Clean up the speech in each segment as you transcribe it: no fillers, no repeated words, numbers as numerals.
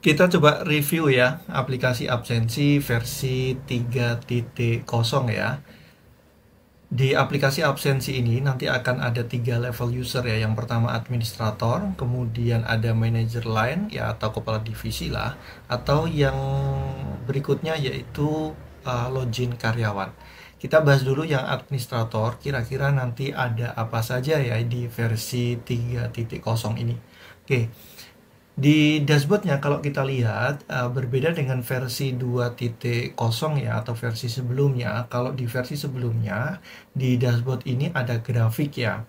Kita coba review ya aplikasi absensi versi 3.0 ya. Di aplikasi absensi ini nanti akan ada 3 level user ya. Yang pertama administrator, kemudian ada manager line ya atau kepala divisi lah, atau yang berikutnya yaitu login karyawan. Kita bahas dulu yang administrator, kira-kira nanti ada apa saja ya di versi 3.0 ini. Oke. Di dashboardnya kalau kita lihat berbeda dengan versi 2.0 ya atau versi sebelumnya. Kalau di versi sebelumnya di dashboard ini ada grafik ya.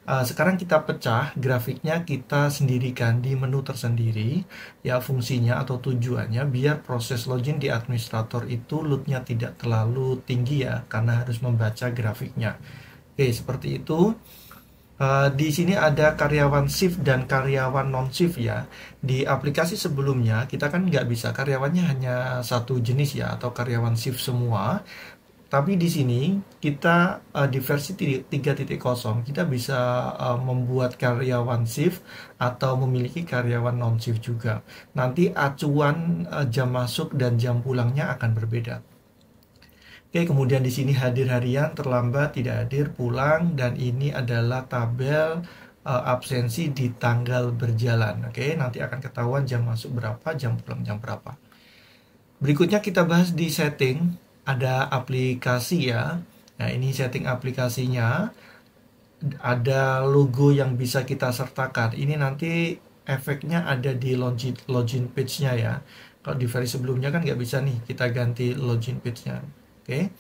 Sekarang kita pecah grafiknya, kita sendirikan di menu tersendiri ya, fungsinya atau tujuannya biar proses login di administrator itu loadnya tidak terlalu tinggi ya, karena harus membaca grafiknya. Oke, seperti itu. Di sini ada karyawan shift dan karyawan non shift ya. Di aplikasi sebelumnya kita kan nggak bisa, karyawannya hanya satu jenis ya atau karyawan shift semua. Tapi di sini kita di versi 3.0 kita bisa membuat karyawan shift atau memiliki karyawan non shift juga. Nanti acuan jam masuk dan jam pulangnya akan berbeda. Oke, kemudian di sini hadir harian, terlambat, tidak hadir, pulang, dan ini adalah tabel absensi di tanggal berjalan. Oke, nanti akan ketahuan jam masuk berapa, jam pulang jam berapa. Berikutnya kita bahas di setting, ada aplikasi ya. Nah, ini setting aplikasinya, ada logo yang bisa kita sertakan. Ini nanti efeknya ada di login page-nya ya. Kalau di versi sebelumnya kan nggak bisa nih, kita ganti login page-nya. Oke.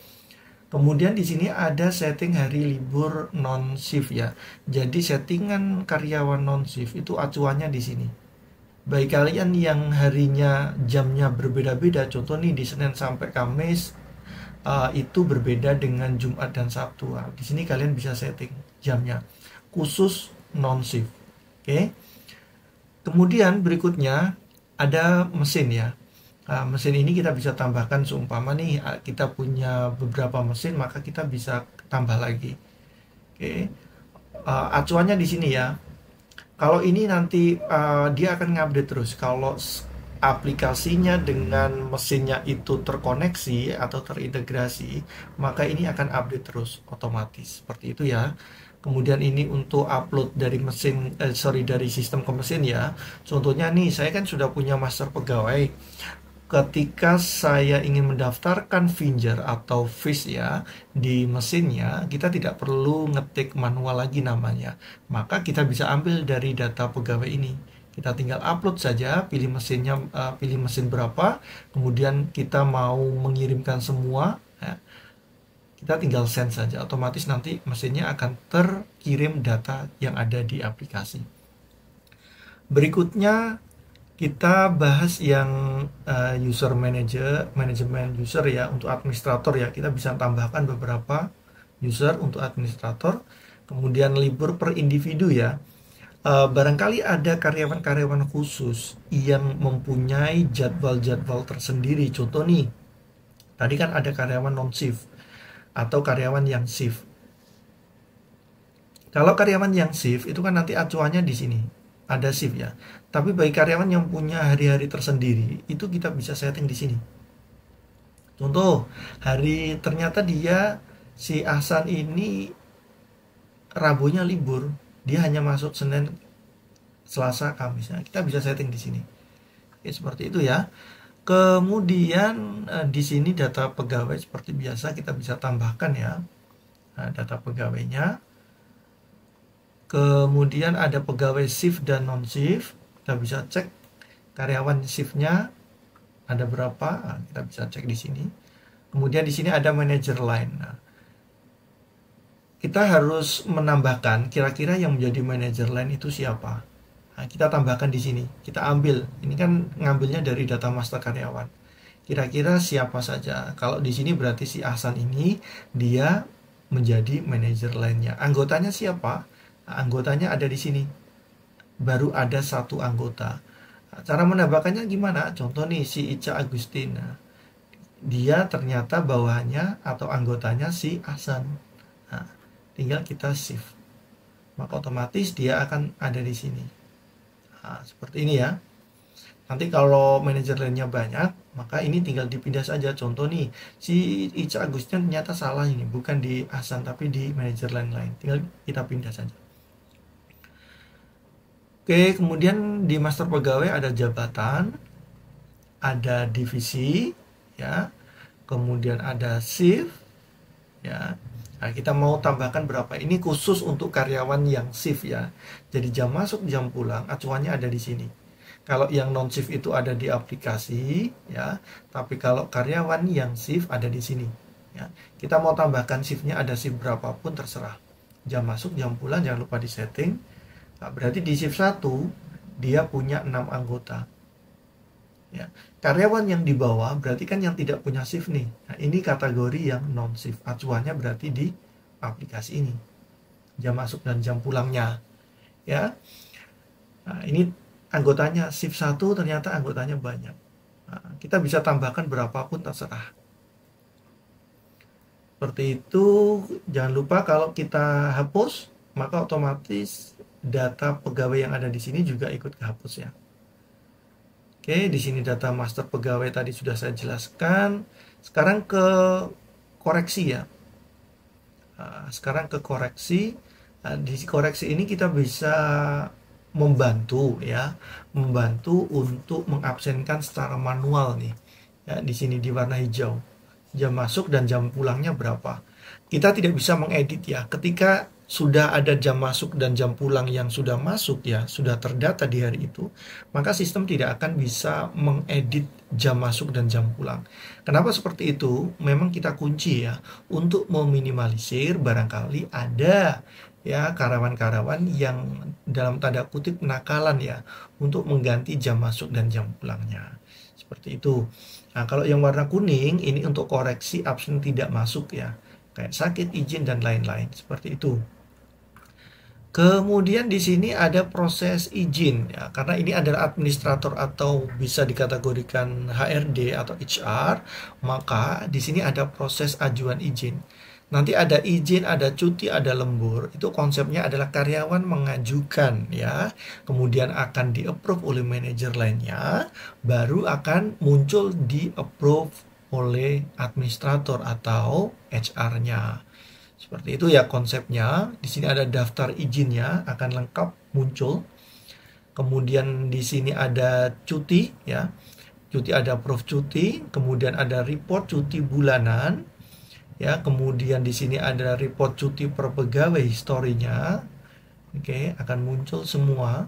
Kemudian di sini ada setting hari libur non shift ya. Jadi settingan karyawan non shift itu acuannya di sini. Bagi kalian yang harinya jamnya berbeda-beda, contoh nih di Senin sampai Kamis itu berbeda dengan Jumat dan Sabtu. Di sini kalian bisa setting jamnya khusus non shift. Oke. Kemudian berikutnya ada mesin ya. Mesin ini kita bisa tambahkan, seumpama nih kita punya beberapa mesin, maka kita bisa tambah lagi. Oke. Acuannya di sini ya. Kalau ini nanti dia akan ngupdate terus. Kalau aplikasinya dengan mesinnya itu terkoneksi atau terintegrasi, maka ini akan update terus otomatis. Seperti itu ya. Kemudian ini untuk upload dari mesin, dari sistem ke mesin ya. Contohnya nih, saya kan sudah punya master pegawai. Ketika saya ingin mendaftarkan Finger atau Fish ya di mesinnya, kita tidak perlu ngetik manual lagi namanya. Maka kita bisa ambil dari data pegawai ini. Kita tinggal upload saja, pilih mesinnya, pilih mesin berapa, kemudian kita mau mengirimkan semua, ya, kita tinggal send saja. Otomatis nanti mesinnya akan terkirim data yang ada di aplikasi. Berikutnya kita bahas yang user manager, manajemen user ya, untuk administrator ya. Kita bisa tambahkan beberapa user untuk administrator. Kemudian libur per individu ya. Barangkali ada karyawan-karyawan khusus yang mempunyai jadwal-jadwal tersendiri. Contoh nih, tadi kan ada karyawan non shift atau karyawan yang shift. Kalau karyawan yang shift itu kan nanti acuannya di sini ada shift ya. Tapi bagi karyawan yang punya hari-hari tersendiri, itu kita bisa setting di sini. Contoh, hari ternyata dia si Ahsan ini Rabunya libur, dia hanya masuk Senin, Selasa, Kamis. Nah, kita bisa setting di sini. Oke, seperti itu ya. Kemudian di sini data pegawai seperti biasa kita bisa tambahkan ya. Nah, data pegawainya. Kemudian ada pegawai shift dan non shift. Kita bisa cek karyawan shiftnya ada berapa. Nah, kita bisa cek di sini. Kemudian di sini ada manager line. Nah, kita harus menambahkan kira-kira yang menjadi manager line itu siapa. Nah, kita tambahkan di sini. Kita ambil. Ini kan ngambilnya dari data master karyawan. Kira-kira siapa saja. Kalau di sini berarti si Ahsan ini dia menjadi manager line-nya. Anggotanya siapa? Anggotanya ada di sini. Baru ada satu anggota. Cara menambahkannya gimana? Contoh nih si Ica Agustin. Dia ternyata bawahannya atau anggotanya si Ahsan. Nah, tinggal kita shift. Maka otomatis dia akan ada di sini. Nah, seperti ini ya. Nanti kalau manajer lainnya banyak, maka ini tinggal dipindah saja. Contoh nih, si Ica Agustin ternyata salah ini, bukan di Hasan tapi di manajer lain-lain. Tinggal kita pindah saja. Oke, kemudian di master pegawai ada jabatan, ada divisi, ya. Kemudian ada shift, ya. Nah, kita mau tambahkan berapa? Ini khusus untuk karyawan yang shift ya. Jadi jam masuk, jam pulang, acuannya ada di sini. Kalau yang non shift itu ada di aplikasi ya, tapi kalau karyawan yang shift ada di sini ya. Kita mau tambahkan shiftnya ada shift berapapun terserah. Jam masuk, jam pulang jangan lupa di setting. Nah, berarti di shift 1 dia punya 6 anggota. Ya. Karyawan yang di bawah berarti kan yang tidak punya shift nih. Nah, ini kategori yang non shift. Acuannya berarti di aplikasi ini. Jam masuk dan jam pulangnya. Ya. Nah, ini anggotanya shift 1 ternyata anggotanya banyak. Nah, kita bisa tambahkan berapapun terserah. Seperti itu. Jangan lupa kalau kita hapus, maka otomatis data pegawai yang ada di sini juga ikut kehapus ya. Oke, di sini data master pegawai tadi sudah saya jelaskan. Sekarang ke koreksi ya. Nah, sekarang ke koreksi. Nah, di koreksi ini kita bisa membantu ya, membantu untuk mengabsenkan secara manual nih. Ya, di sini di warna hijau. Jam masuk dan jam pulangnya berapa. Kita tidak bisa mengedit ya. Ketika sudah ada jam masuk dan jam pulang yang sudah masuk ya, sudah terdata di hari itu, maka sistem tidak akan bisa mengedit jam masuk dan jam pulang. Kenapa seperti itu? Memang kita kunci ya, untuk meminimalisir barangkali ada ya karyawan-karyawan yang dalam tanda kutip nakalan ya, untuk mengganti jam masuk dan jam pulangnya. Seperti itu. Nah, kalau yang warna kuning ini untuk koreksi absen tidak masuk ya, kayak sakit, izin dan lain-lain. Seperti itu. Kemudian di sini ada proses izin ya, karena ini adalah administrator atau bisa dikategorikan HRD atau HR, maka di sini ada proses ajuan izin. Nanti ada izin, ada cuti, ada lembur. Itu konsepnya adalah karyawan mengajukan ya, kemudian akan di-approve oleh manajer lainnya, baru akan muncul di-approve oleh administrator atau HR-nya. Seperti itu ya konsepnya. Di sini ada daftar izinnya, akan lengkap muncul. Kemudian di sini ada cuti ya. Cuti ada approve cuti, kemudian ada report cuti bulanan. Ya, kemudian di sini ada report cuti per pegawai historinya. Oke, akan muncul semua.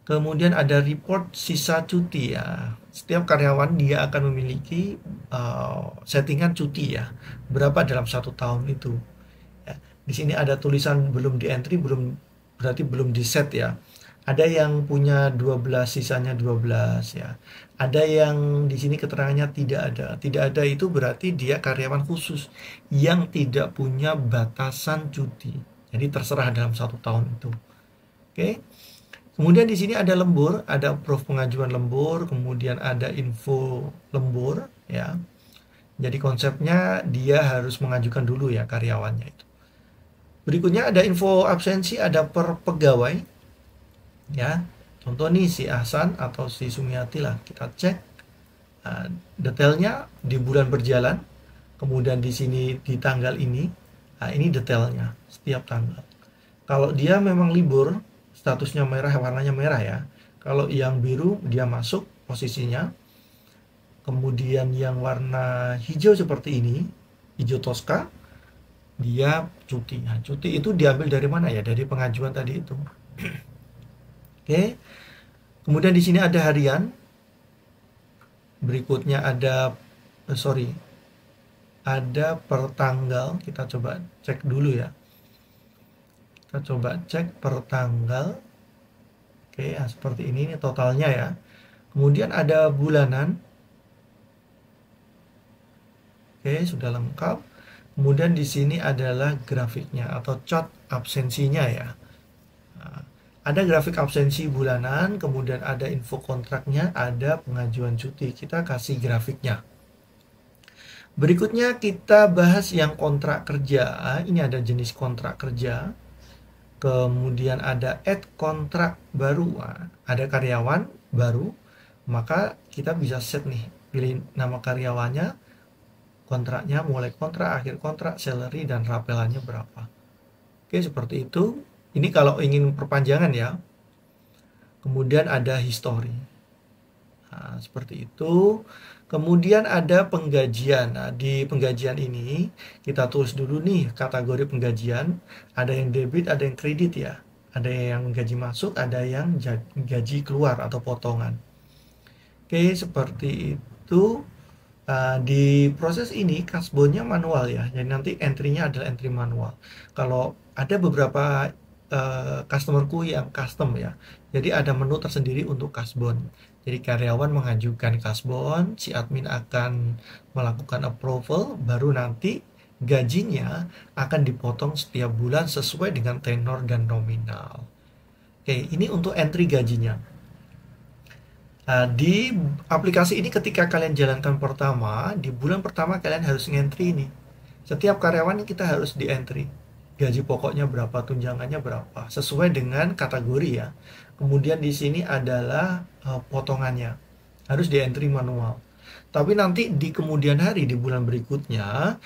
Kemudian ada report sisa cuti ya. Setiap karyawan dia akan memiliki settingan cuti ya. Berapa dalam 1 tahun itu. Ya. Di sini ada tulisan belum di entry, berarti belum di set ya. Ada yang punya 12, sisanya 12 ya. Ada yang di sini keterangannya tidak ada. Tidak ada itu berarti dia karyawan khusus yang tidak punya batasan cuti. Jadi terserah dalam 1 tahun itu. Oke. Kemudian di sini ada lembur, ada approve pengajuan lembur, kemudian ada info lembur ya. Jadi konsepnya dia harus mengajukan dulu ya karyawannya itu. Berikutnya ada info absensi, ada per pegawai. Ya, contoh nih si Hasan atau si Sumiati lah, kita cek detailnya di bulan berjalan, kemudian di sini di tanggal ini, ini detailnya setiap tanggal. Kalau dia memang libur, statusnya merah, warnanya merah ya. Kalau yang biru dia masuk posisinya, kemudian yang warna hijau seperti ini, hijau toska, dia cuti. Nah, cuti itu diambil dari mana ya? Dari pengajuan tadi itu. Oke. Kemudian di sini ada harian. Berikutnya ada ada per tanggal. Kita coba cek dulu ya. Kita coba cek per tanggal. Oke, ya, seperti ini totalnya ya. Kemudian ada bulanan. Oke, sudah lengkap. Kemudian di sini adalah grafiknya atau chart absensinya ya. Nah, ada grafik absensi bulanan, kemudian ada info kontraknya, ada pengajuan cuti. Kita kasih grafiknya. Berikutnya kita bahas yang kontrak kerja. Ini ada jenis kontrak kerja. Kemudian ada add kontrak baru. Ada karyawan baru, maka kita bisa set nih, pilih nama karyawannya, kontraknya, mulai kontrak, akhir kontrak, salary, dan rapelannya berapa. Oke, seperti itu. Ini kalau ingin perpanjangan ya. Kemudian ada history. Nah, seperti itu. Kemudian ada penggajian. Nah, di penggajian ini kita tulis dulu nih kategori penggajian. Ada yang debit, ada yang kredit ya. Ada yang gaji masuk, ada yang gaji keluar atau potongan. Oke, seperti itu. Di proses ini kasbonnya manual ya. Jadi nanti entry-nya adalah entry manual. Kalau ada beberapa customerku yang custom ya. Jadi ada menu tersendiri untuk kasbon. Jadi karyawan mengajukan kasbon, si admin akan melakukan approval, baru nanti gajinya akan dipotong setiap bulan sesuai dengan tenor dan nominal. Oke, ini untuk entry gajinya. Di aplikasi ini ketika kalian jalankan pertama, di bulan pertama kalian harus ngentri ini. Setiap karyawan kita harus di entry. Gaji pokoknya berapa, tunjangannya berapa, sesuai dengan kategori ya. Kemudian di sini adalah potongannya. Harus di entry manual. Tapi nanti di kemudian hari, di bulan berikutnya,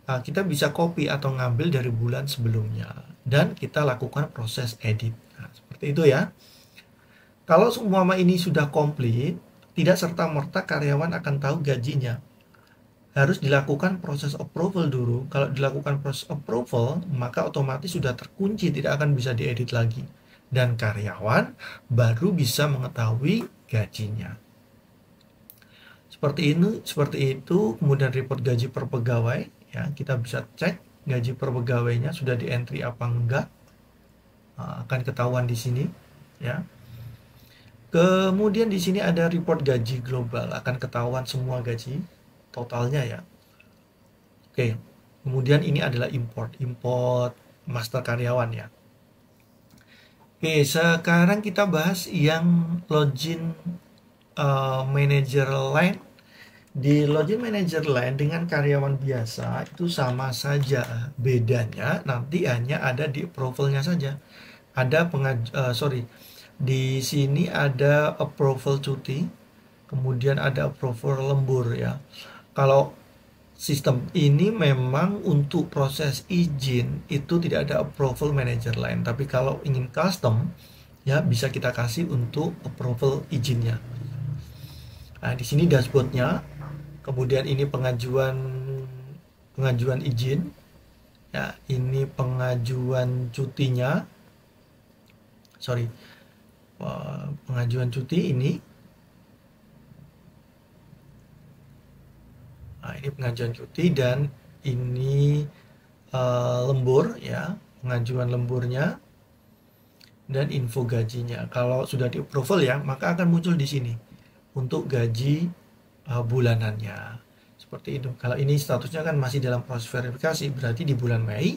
kita bisa copy atau ngambil dari bulan sebelumnya. Dan kita lakukan proses edit. Nah, seperti itu ya. Kalau semua ini sudah komplit, tidak serta-merta karyawan akan tahu gajinya. Harus dilakukan proses approval dulu. Kalau dilakukan proses approval, maka otomatis sudah terkunci, tidak akan bisa diedit lagi. Dan karyawan baru bisa mengetahui gajinya. Seperti itu, kemudian report gaji per pegawai. Ya, kita bisa cek gaji per pegawainya sudah di entry apa enggak. Akan ketahuan di sini. Ya. Kemudian di sini ada report gaji global, akan ketahuan semua gaji totalnya ya. Oke, kemudian ini adalah import master karyawan ya. Oke, sekarang kita bahas yang login manager line. Di login manager line dengan karyawan biasa itu sama saja, bedanya nanti hanya ada di approvalnya saja. Ada di sini ada approval cuti, kemudian ada approval lembur ya. Kalau sistem ini memang untuk proses izin itu tidak ada approval manager line, tapi kalau ingin custom ya bisa kita kasih untuk approval izinnya. Nah, di sini dashboardnya, kemudian ini pengajuan izin ya, ini pengajuan cutinya. Pengajuan cuti ini. Nah, ini pengajuan cuti dan ini lembur ya, pengajuan lemburnya dan info gajinya. Kalau sudah di approval ya, maka akan muncul di sini untuk gaji bulanannya. Seperti itu. Kalau ini statusnya kan masih dalam proses verifikasi, berarti di bulan Mei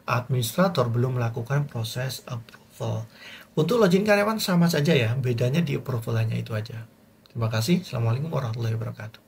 administrator belum melakukan proses approval. Untuk login karyawan sama saja ya, bedanya di approval-nya itu aja. Terima kasih. Assalamualaikum warahmatullahi wabarakatuh.